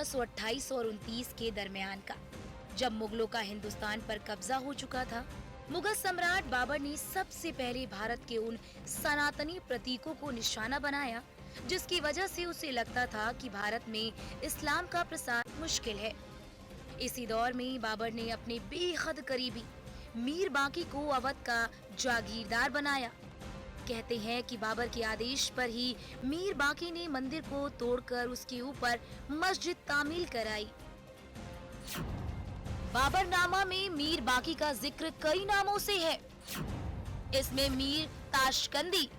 1828 और 29 के दरमियान का, जब मुगलों का हिंदुस्तान पर कब्जा हो चुका था। मुगल सम्राट बाबर ने सबसे पहले भारत के उन सनातनी प्रतीकों को निशाना बनाया जिसकी वजह से उसे लगता था कि भारत में इस्लाम का प्रसार मुश्किल है। इसी दौर में बाबर ने अपने बेहद करीबी मीर बाकी को अवध का जागीरदार बनाया। कहते हैं कि बाबर के आदेश पर ही मीर बाकी ने मंदिर को तोड़कर उसके ऊपर मस्जिद तामील कराई। बाबरनामा में मीर बाकी का जिक्र कई नामों से है। इसमें मीर ताशकंदी,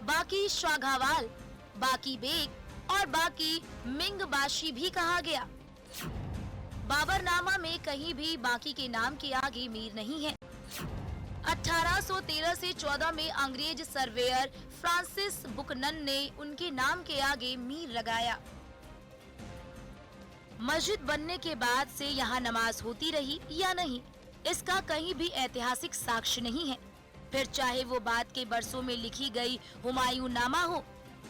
बाकी शाघावाल, बाकी बेग और बाकी मिंगबाशी भी कहा गया। बाबरनामा में कहीं भी बाकी के नाम के आगे मीर नहीं है। 1813 से 14 में अंग्रेज सर्वेयर फ्रांसिस बुकनन ने उनके नाम के आगे मीर लगाया। मस्जिद बनने के बाद से यहाँ नमाज होती रही या नहीं, इसका कहीं भी ऐतिहासिक साक्ष्य नहीं है। फिर चाहे वो बाद के बरसों में लिखी गई हुमायूं नामा हो,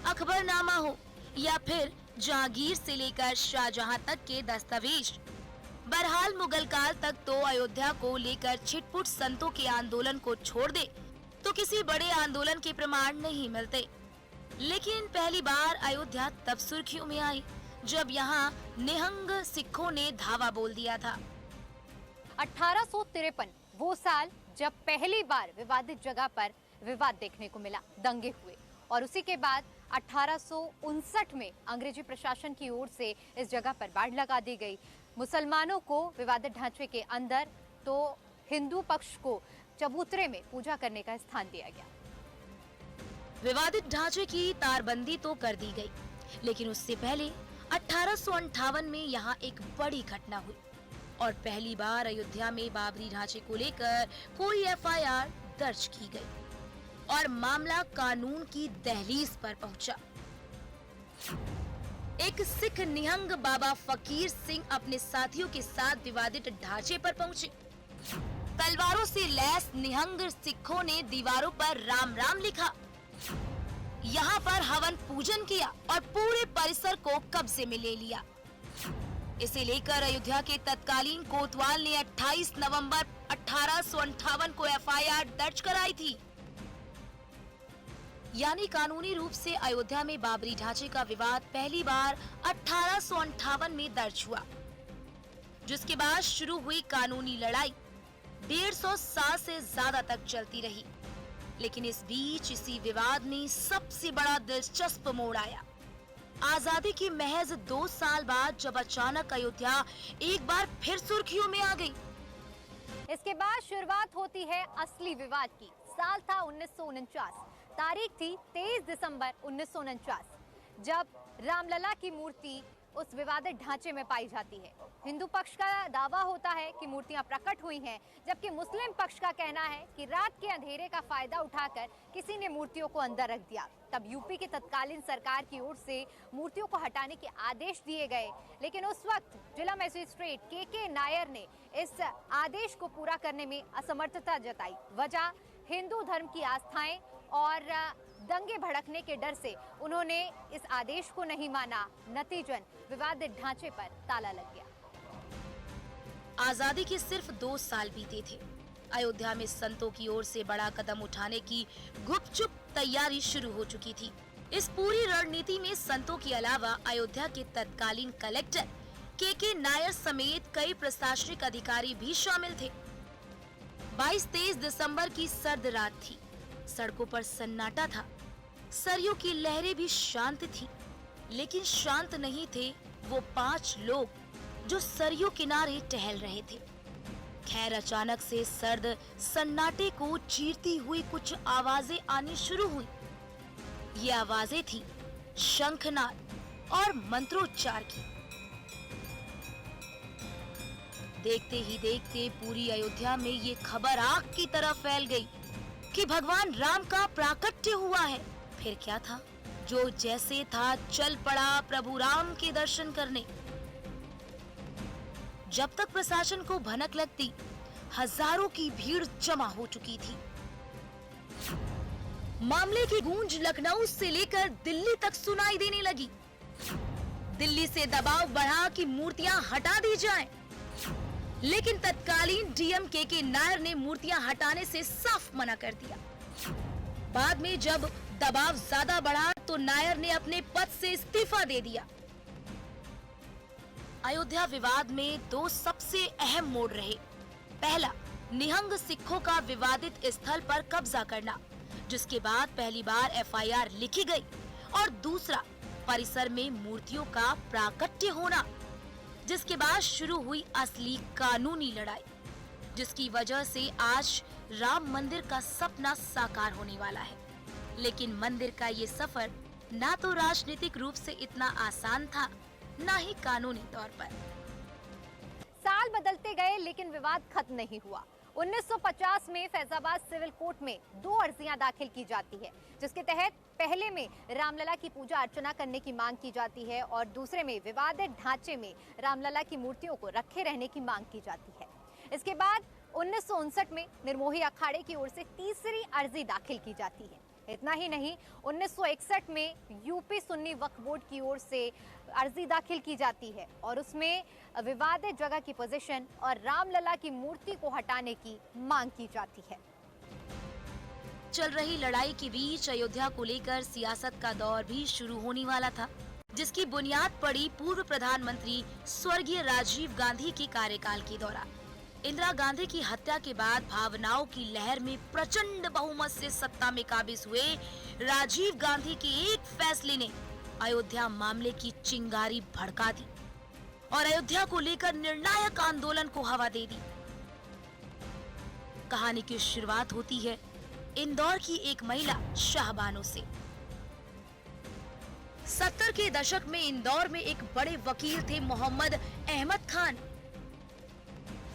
अकबरनामा हो या फिर जहांगीर से लेकर शाहजहां तक के दस्तावेज। बहरहाल मुगल काल तक तो अयोध्या को लेकर छिटपुट संतों के आंदोलन को छोड़ दे तो किसी बड़े आंदोलन के प्रमाण नहीं मिलते। लेकिन पहली बार अयोध्या तब सुर्खियों में आई जब यहाँ निहंग सिखों ने धावा बोल दिया था। 1853 वो साल जब पहली बार विवादित जगह पर विवाद देखने को मिला, दंगे हुए और उसी के बाद 1859 में अंग्रेजी प्रशासन की ओर से इस जगह पर बाड़ लगा दी गई। मुसलमानों को विवादित ढांचे के अंदर तो हिंदू पक्ष को चबूतरे में पूजा करने का स्थान दिया गया। विवादित ढांचे की तारबंदी तो कर दी गई, लेकिन उससे पहले 1858 में यहाँ एक बड़ी घटना हुई और पहली बार अयोध्या में बाबरी ढांचे को लेकर कोई एफआईआर दर्ज की गई और मामला कानून की दहलीज पर पहुंचा। एक सिख निहंग बाबा फकीर सिंह अपने साथियों के साथ विवादित ढांचे पर पहुंचे। तलवारों से लैस निहंग सिखों ने दीवारों पर राम राम लिखा। यहाँ पर हवन पूजन किया और पूरे परिसर को कब्जे में ले लिया। इसे लेकर अयोध्या के तत्कालीन कोतवाल ने 28 नवंबर 1858 को एफआईआर दर्ज कराई थी। यानी कानूनी रूप से अयोध्या में बाबरी ढांचे का विवाद पहली बार 1858 में दर्ज हुआ, जिसके बाद शुरू हुई कानूनी लड़ाई 150 साल से ज्यादा तक चलती रही। लेकिन इस बीच इसी विवाद में सबसे बड़ा दिलचस्प मोड़ आया आजादी की महज 2 साल बाद, जब अचानक अयोध्या एक बार फिर सुर्खियों में आ गई। इसके बाद शुरुआत होती है असली विवाद की। साल था 1949, तारीख थी 23 दिसंबर 1949, जब रामलला की मूर्ति उस विवादित ढांचे में पाई जाती है। हिंदू पक्ष का दावा होता है कि मूर्तियां प्रकट हुई हैं, जबकि मुस्लिम पक्ष का कहना है कि रात के अंधेरे का फायदा उठाकर किसी ने मूर्तियों को अंदर रख दिया। तब यूपी की तत्कालीन सरकार की ओर से मूर्तियों को हटाने के आदेश दिए गए, लेकिन उस वक्त जिला मजिस्ट्रेट के नायर ने इस आदेश को पूरा करने में असमर्थता जताई। वजह हिंदू धर्म की आस्थाएं और दंगे भड़कने के डर से उन्होंने इस आदेश को नहीं माना। नतीजन विवादित ढांचे पर ताला लग गया। आजादी के सिर्फ 2 साल बीते थे। अयोध्या में संतों की ओर से बड़ा कदम उठाने की गुपचुप तैयारी शुरू हो चुकी थी। इस पूरी रणनीति में संतों के अलावा अयोध्या के तत्कालीन कलेक्टर के नायर समेत कई प्रशासनिक अधिकारी भी शामिल थे। 22-23 दिसंबर की सर्द रात थी। सड़कों पर सन्नाटा था। सरयू की लहरें भी शांत थी, लेकिन शांत नहीं थे वो 5 लोग जो सरयू किनारे टहल रहे थे। खैर, अचानक से सर्द सन्नाटे को चीरती हुई कुछ आवाजें आनी शुरू हुई। ये आवाजें थी शंखनाद और मंत्रोच्चार की। देखते ही देखते पूरी अयोध्या में ये खबर आग की तरह फैल गई कि भगवान राम का प्राकट्य हुआ है। फिर क्या था, जो जैसे था चल पड़ा प्रभु राम के दर्शन करने। जब तक प्रशासन को भनक लगती, हजारों की भीड़ जमा हो चुकी थी। मामले की गूंज लखनऊ से लेकर दिल्ली तक सुनाई देने लगी। दिल्ली से दबाव बढ़ा कि मूर्तियां हटा दी जाएं। लेकिन तत्कालीन डीएम के नायर ने मूर्तियां हटाने से साफ मना कर दिया। बाद में जब दबाव ज्यादा बढ़ा तो नायर ने अपने पद से इस्तीफा दे दिया। अयोध्या विवाद में दो सबसे अहम मोड़ रहे। पहला, निहंग सिखों का विवादित स्थल पर कब्जा करना, जिसके बाद पहली बार एफआईआर लिखी गई, और दूसरा, परिसर में मूर्तियों का प्राकट्य होना, जिसके बाद शुरू हुई असली कानूनी लड़ाई, जिसकी वजह से आज राम मंदिर का सपना साकार होने वाला है। लेकिन मंदिर का ये सफर ना तो राजनीतिक रूप से इतना आसान था, ना ही कानूनी तौर पर। साल बदलते गए लेकिन विवाद खत्म नहीं हुआ। 1950 में फैजाबाद सिविल कोर्ट में 2 अर्जियां दाखिल की जाती है, जिसके तहत पहले में रामलला की पूजा अर्चना करने की मांग की जाती है और दूसरे में विवादित ढांचे में रामलला की मूर्तियों को रखे रहने की मांग की जाती है। इसके बाद 1959 में निर्मोही अखाड़े की ओर से तीसरी अर्जी दाखिल की जाती है। इतना ही नहीं, 1961 में यूपी सुन्नी वक्फ बोर्ड की ओर से अर्जी दाखिल की जाती है और उसमें विवादित जगह की पोजीशन और रामलला की मूर्ति को हटाने की मांग की जाती है। चल रही लड़ाई के बीच अयोध्या को लेकर सियासत का दौर भी शुरू होने वाला था, जिसकी बुनियाद पड़ी पूर्व प्रधानमंत्री स्वर्गीय राजीव गांधी के कार्यकाल के दौरान। इंदिरा गांधी की हत्या के बाद भावनाओं की लहर में प्रचंड बहुमत से सत्ता में काबिज हुए राजीव गांधी के एक फैसले ने अयोध्या मामले की चिंगारी भड़का दी और अयोध्या को लेकर निर्णायक आंदोलन को हवा दे दी। कहानी की शुरुआत होती है इंदौर की एक महिला शाहबानो से। 70 के दशक में इंदौर में एक बड़े वकील थे मोहम्मद अहमद खान।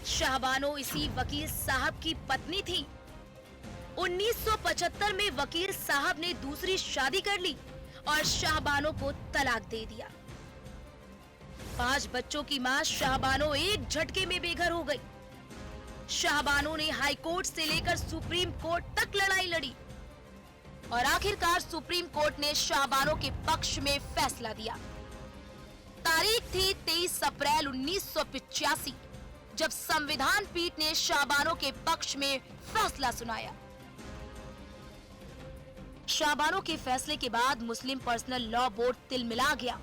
शाहबानो इसी वकील साहब की पत्नी थी। 1975 में वकील साहब ने दूसरी शादी कर ली और शाहबानो को तलाक दे दिया। 5 बच्चों की मां शाहबानो एक झटके में बेघर हो गई। शाहबानो ने हाई कोर्ट से लेकर सुप्रीम कोर्ट तक लड़ाई लड़ी और आखिरकार सुप्रीम कोर्ट ने शाहबानो के पक्ष में फैसला दिया। तारीख थी 23 अप्रैल 1985 जब संविधान पीठ ने शाहबानो के पक्ष में फैसला सुनाया। शाहबानो के फैसले के बाद मुस्लिम पर्सनल लॉ बोर्ड तिलमिला गया।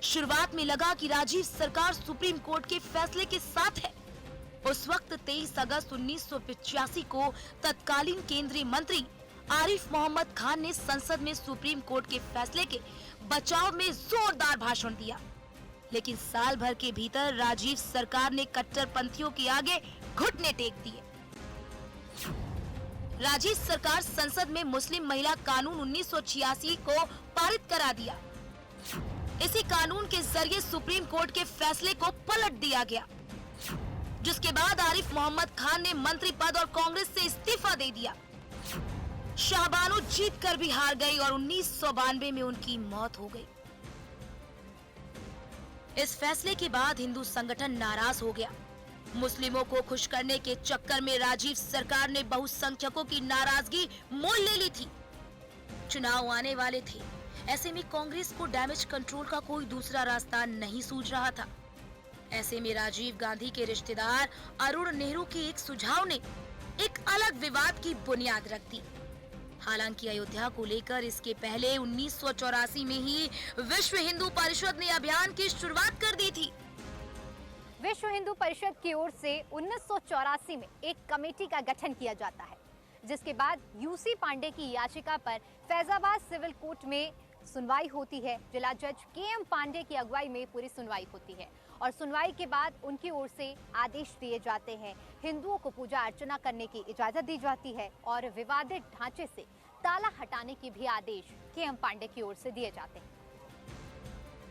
शुरुआत में लगा कि राजीव सरकार सुप्रीम कोर्ट के फैसले के साथ है। उस वक्त 23 अगस्त 1985 को तत्कालीन केंद्रीय मंत्री आरिफ मोहम्मद खान ने संसद में सुप्रीम कोर्ट के फैसले के बचाव में जोरदार भाषण दिया, लेकिन साल भर के भीतर राजीव सरकार ने कट्टरपंथियों के आगे घुटने टेक दिए। राजीव सरकार संसद में मुस्लिम महिला कानून 1986 को पारित करा दिया। इसी कानून के जरिए सुप्रीम कोर्ट के फैसले को पलट दिया गया, जिसके बाद आरिफ मोहम्मद खान ने मंत्री पद और कांग्रेस से इस्तीफा दे दिया। शाहबानो जीत कर भी हार गई और 1992 में उनकी मौत हो गई। इस फैसले के बाद हिंदू संगठन नाराज हो गया। मुस्लिमों को खुश करने के चक्कर में राजीव सरकार ने बहुसंख्यकों की नाराजगी मोल ले ली थी। चुनाव आने वाले थे, ऐसे में कांग्रेस को डैमेज कंट्रोल का कोई दूसरा रास्ता नहीं सूझ रहा था। ऐसे में राजीव गांधी के रिश्तेदार अरुण नेहरू के एक सुझाव ने एक अलग विवाद की बुनियाद रख दी। हालांकि अयोध्या को लेकर इसके पहले 1984 में ही विश्व हिंदू परिषद ने अभियान की शुरुआत कर दी थी। विश्व हिंदू परिषद की ओर से 1984 में एक कमेटी का गठन किया जाता है, जिसके बाद यूसी पांडे की याचिका पर फैजाबाद सिविल कोर्ट में सुनवाई होती है। जिला जज केएम पांडे की अगुवाई में पूरी सुनवाई होती है और सुनवाई के बाद उनकी ओर से आदेश दिए जाते हैं। हिंदुओं को पूजा अर्चना करने की इजाजत दी जाती है और विवादित ढांचे से ताला हटाने के भी आदेश केएम पांडे की ओर से दिए जाते हैं।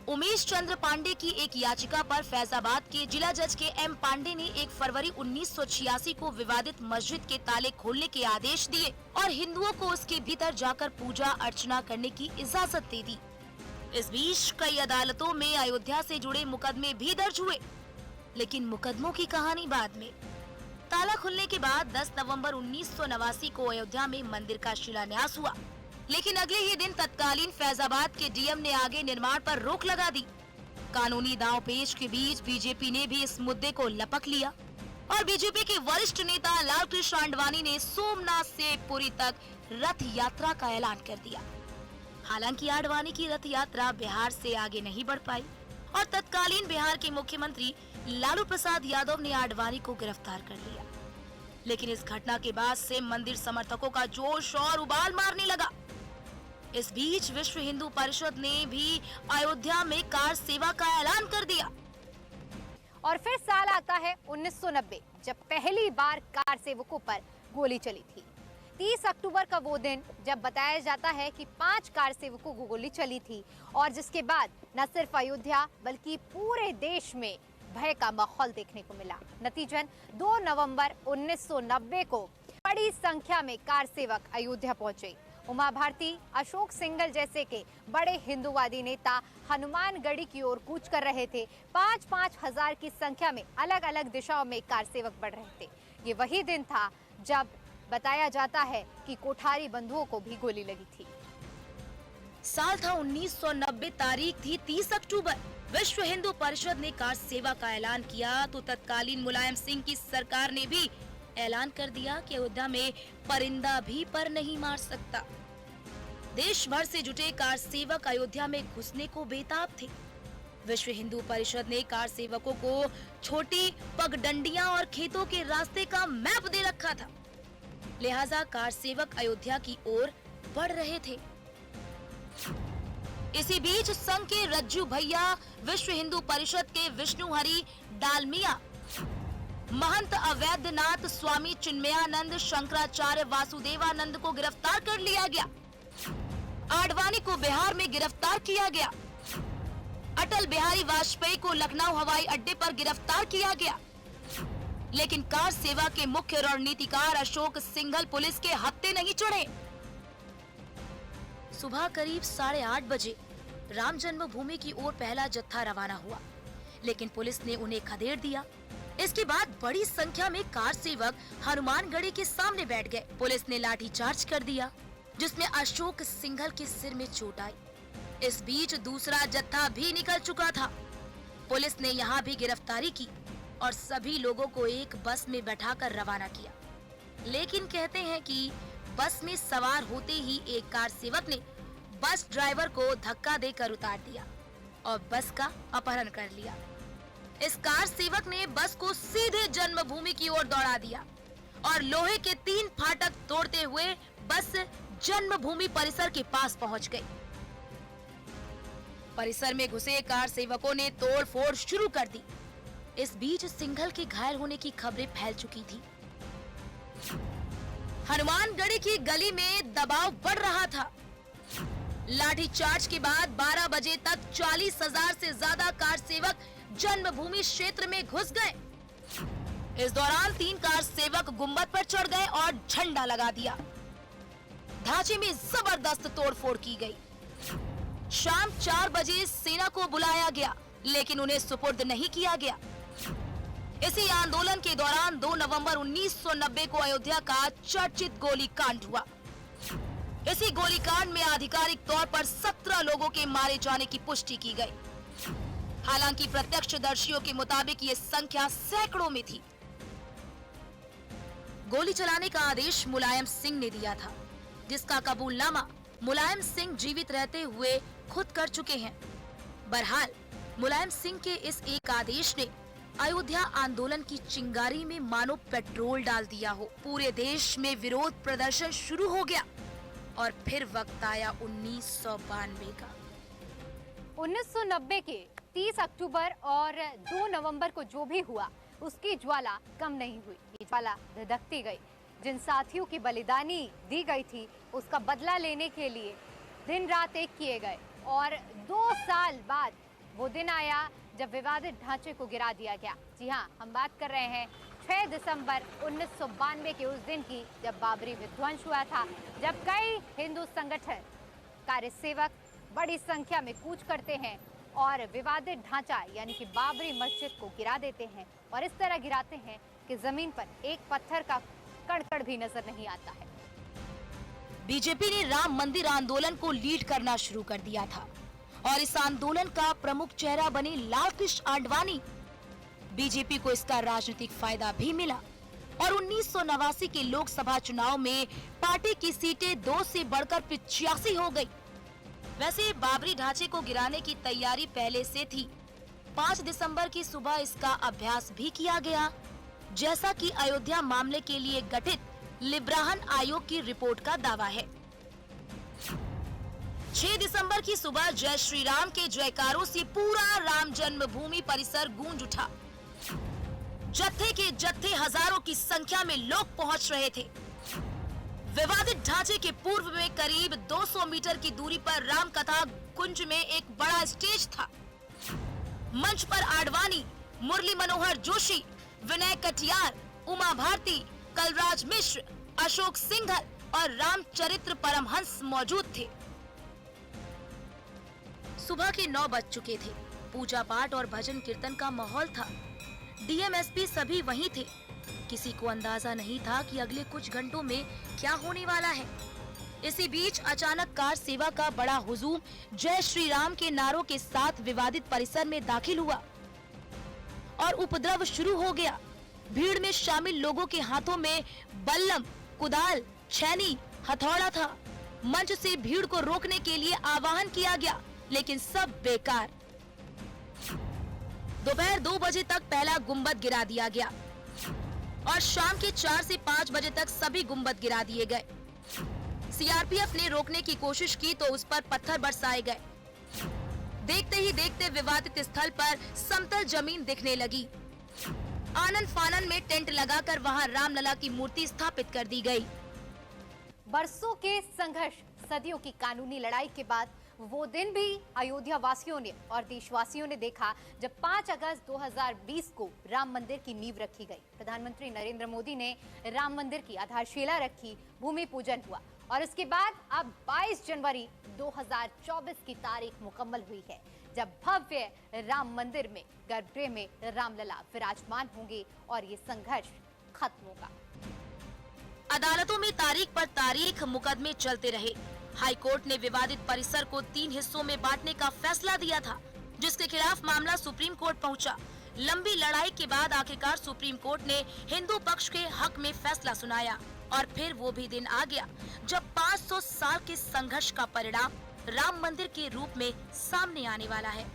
उमेश चंद्र पांडे की एक याचिका पर फैजाबाद के जिला जज के एम पांडे ने 1 फरवरी 1986 को विवादित मस्जिद के ताले खोलने के आदेश दिए और हिंदुओं को उसके भीतर जाकर पूजा अर्चना करने की इजाजत दे दी। इस बीच कई अदालतों में अयोध्या से जुड़े मुकदमे भी दर्ज हुए, लेकिन मुकदमों की कहानी बाद में। ताला खुलने के बाद 10 नवंबर 1989 को अयोध्या में मंदिर का शिलान्यास हुआ, लेकिन अगले ही दिन तत्कालीन फैजाबाद के डीएम ने आगे निर्माण पर रोक लगा दी। कानूनी दांवपेच के बीच बीजेपी ने भी इस मुद्दे को लपक लिया और बीजेपी के वरिष्ठ नेता लालकृष्ण आडवाणी ने सोमनाथ से पुरी तक रथ यात्रा का ऐलान कर दिया। हालांकि आडवाणी की रथ यात्रा बिहार से आगे नहीं बढ़ पाई और तत्कालीन बिहार के मुख्यमंत्री लालू प्रसाद यादव ने आडवाणी को गिरफ्तार कर लिया। लेकिन इस घटना के बाद से मंदिर समर्थकों का जोश और उबाल मारने लगा। इस बीच विश्व हिंदू परिषद ने भी अयोध्या में कार सेवा का ऐलान कर दिया। और फिर साल आता है 1990, जब पहली बार कार सेवकों पर गोली चली थी। 30 अक्टूबर का वो दिन जब बताया जाता है कि 5 कार सेवकों को गोली चली थी और जिसके बाद न सिर्फ अयोध्या बल्कि पूरे देश में भय का माहौल देखने को मिला। नतीजन 2 नवंबर 1990 को बड़ी संख्या में कार सेवक अयोध्या पहुंचे। उमा भारती, अशोक सिंघल जैसे के बड़े हिंदूवादी नेता हनुमानगढ़ी की ओर कूच कर रहे थे। 5-5 हजार की संख्या में अलग अलग दिशाओं में कार सेवक बढ़ रहे थे। ये वही दिन था जब बताया जाता है कि कोठारी बंधुओं को भी गोली लगी थी। साल था 1990, तारीख थी 30 अक्टूबर। विश्व हिंदू परिषद ने कार सेवा का ऐलान किया तो तत्कालीन मुलायम सिंह की सरकार ने भी ऐलान कर दिया कि अयोध्या में परिंदा भी पर नहीं मार सकता। देश भर से जुटे कार सेवक अयोध्या में घुसने को बेताब थे। विश्व हिंदू परिषद ने कार सेवकों को छोटी पगडंडियां और खेतों के रास्ते का मैप दे रखा था, लिहाजा कार सेवक अयोध्या की ओर बढ़ रहे थे। इसी बीच संघ के रज्जू भैया विश्व हिंदू परिषद के विष्णु हरि डालमिया, महंत अवैधनाथ स्वामी चिन्मयानंद, शंकराचार्य वासुदेवानंद को गिरफ्तार कर लिया गया। आडवाणी को बिहार में गिरफ्तार किया गया। अटल बिहारी वाजपेयी को लखनऊ हवाई अड्डे पर गिरफ्तार किया गया। लेकिन कार सेवा के मुख्य रणनीतिकार अशोक सिंघल पुलिस के हत्थे नहीं चढ़े। सुबह करीब 8:30 बजे राम जन्मभूमि की ओर पहला जत्था रवाना हुआ, लेकिन पुलिस ने उन्हें खदेड़ दिया। इसके बाद बड़ी संख्या में कार सेवक हनुमानगढ़ी के सामने बैठ गए। पुलिस ने लाठीचार्ज कर दिया, जिसमें अशोक सिंघल के सिर में चोट आई। इस बीच दूसरा जत्था भी निकल चुका था। पुलिस ने यहाँ भी गिरफ्तारी की और सभी लोगों को एक बस में बैठाकर रवाना किया। लेकिन कहते हैं कि बस में सवार होते ही एक कार सेवक ने बस ड्राइवर को धक्का देकर उतार दिया और बस का अपहरण कर लिया। इस कार सेवक ने बस को सीधे जन्मभूमि की ओर दौड़ा दिया और लोहे के 3 फाटक तोड़ते हुए बस जन्मभूमि परिसर के पास पहुंच गई। परिसर में घुसे कार सेवकों ने तोड़फोड़ शुरू कर दी। इस बीच सिंघल के घायल होने की खबरें फैल चुकी थी। हनुमानगढ़ी की गली में दबाव बढ़ रहा था। लाठीचार्ज के बाद 12 बजे तक 40,000 से ज्यादा कार सेवक जन्मभूमि क्षेत्र में घुस गए। इस दौरान 3 कार सेवक गुंबद पर चढ़ गए और झंडा लगा दिया। ढांचे में जबरदस्त तोड़फोड़ की गई। शाम 4 बजे सेना को बुलाया गया, लेकिन उन्हें सुपुर्द नहीं किया गया। इसी आंदोलन के दौरान 2 नवंबर 1990 को अयोध्या का चर्चित गोलीकांड हुआ। इसी गोलीकांड में आधिकारिक तौर पर 17 लोगों के मारे जाने की पुष्टि की गई। हालांकि प्रत्यक्षदर्शियों के मुताबिक ये संख्या सैकड़ों में थी। गोली चलाने का आदेश मुलायम सिंह ने दिया था, जिसका कबूलनामा मुलायम सिंह जीवित रहते हुए खुद कर चुके हैं। बहरहाल मुलायम सिंह के इस एक आदेश ने अयोध्या आंदोलन की चिंगारी में मानो पेट्रोल डाल दिया हो। पूरे देश में विरोध प्रदर्शन शुरू हो गया और फिर वक्त आया 1992 का। 1990 के 30 अक्टूबर और 2 नवंबर को जो भी हुआ, उसकी ज्वाला कम नहीं हुई। ये ज्वाला धधकती गई। जिन साथियों की बलिदानी दी गई थी, उसका बदला लेने के लिए दिन रात एक किए गए और 2 साल बाद वो दिन आया जब विवादित ढांचे को गिरा दिया गया। जी हाँ, हम बात कर रहे हैं 6 दिसंबर 1992 के उस दिन की, जब बाबरी विध्वंस हुआ था, जब कई हिंदू संगठन कार्य सेवक बड़ी संख्या में कूच करते हैं और विवादित ढांचा यानी कि बाबरी मस्जिद को गिरा देते हैं और इस तरह गिराते हैं कि जमीन पर एक पत्थर का कण भी नजर नहीं आता है। बीजेपी ने राम मंदिर आंदोलन को लीड करना शुरू कर दिया था और इस आंदोलन का प्रमुख चेहरा बने लाल कृष्ण आडवाणी। बीजेपी को इसका राजनीतिक फायदा भी मिला और 1989 के लोकसभा चुनाव में पार्टी की सीटें 2 से बढ़कर 85 हो गई। वैसे बाबरी ढांचे को गिराने की तैयारी पहले से थी। 5 दिसंबर की सुबह इसका अभ्यास भी किया गया, जैसा कि अयोध्या मामले के लिए गठित लिब्राहन आयोग की रिपोर्ट का दावा है। 6 दिसंबर की सुबह जय श्री राम के जयकारों से पूरा राम जन्मभूमि परिसर गूंज उठा। जत्थे के जत्थे हजारों की संख्या में लोग पहुंच रहे थे। विवादित ढांचे के पूर्व में करीब 200 मीटर की दूरी पर राम कथा कुंज में एक बड़ा स्टेज था। मंच पर आडवाणी, मुरली मनोहर जोशी, विनय कटियार, उमा भारती, कलराज मिश्र, अशोक सिंघल और रामचरित्र परमहंस मौजूद थे। सुबह के 9 बज चुके थे। पूजा पाठ और भजन कीर्तन का माहौल था। डीएमएसपी सभी वहीं थे। किसी को अंदाजा नहीं था कि अगले कुछ घंटों में क्या होने वाला है। इसी बीच अचानक कार सेवा का बड़ा हुजूम जय श्री राम के नारों के साथ विवादित परिसर में दाखिल हुआ और उपद्रव शुरू हो गया। भीड़ में शामिल लोगों के हाथों में बल्लम, कुदाल, छैनी, हथौड़ा था। मंच से भीड़ को रोकने के लिए आह्वान किया गया, लेकिन सब बेकार। दोपहर 2 बजे तक पहला गुंबद गिरा दिया गया और शाम के 4 से 5 बजे तक सभी गुंबद गिरा दिए गए। सीआरपीएफ ने रोकने की कोशिश की तो उस पर पत्थर बरसाए गए। देखते ही देखते विवादित स्थल पर समतल जमीन दिखने लगी। आनन फानन में टेंट लगाकर वहां रामलला की मूर्ति स्थापित कर दी गई। बरसों के संघर्ष, सदियों की कानूनी लड़ाई के बाद वो दिन भी अयोध्या वासियों ने और देशवासियों ने देखा जब 5 अगस्त 2020 को राम मंदिर की नींव रखी गई। प्रधानमंत्री नरेंद्र मोदी ने राम मंदिर की आधारशिला रखी, भूमि पूजन हुआ और इसके बाद अब 22 जनवरी 2024 की तारीख मुकम्मल हुई है, जब भव्य राम मंदिर में गर्भगृह में रामलला विराजमान होंगे और ये संघर्ष खत्म होगा। अदालतों में तारीख पर तारीख मुकदमे चलते रहे। हाई कोर्ट ने विवादित परिसर को 3 हिस्सों में बांटने का फैसला दिया था, जिसके खिलाफ मामला सुप्रीम कोर्ट पहुंचा। लंबी लड़ाई के बाद आखिरकार सुप्रीम कोर्ट ने हिंदू पक्ष के हक में फैसला सुनाया और फिर वो भी दिन आ गया जब 500 साल के संघर्ष का परिणाम राम मंदिर के रूप में सामने आने वाला है।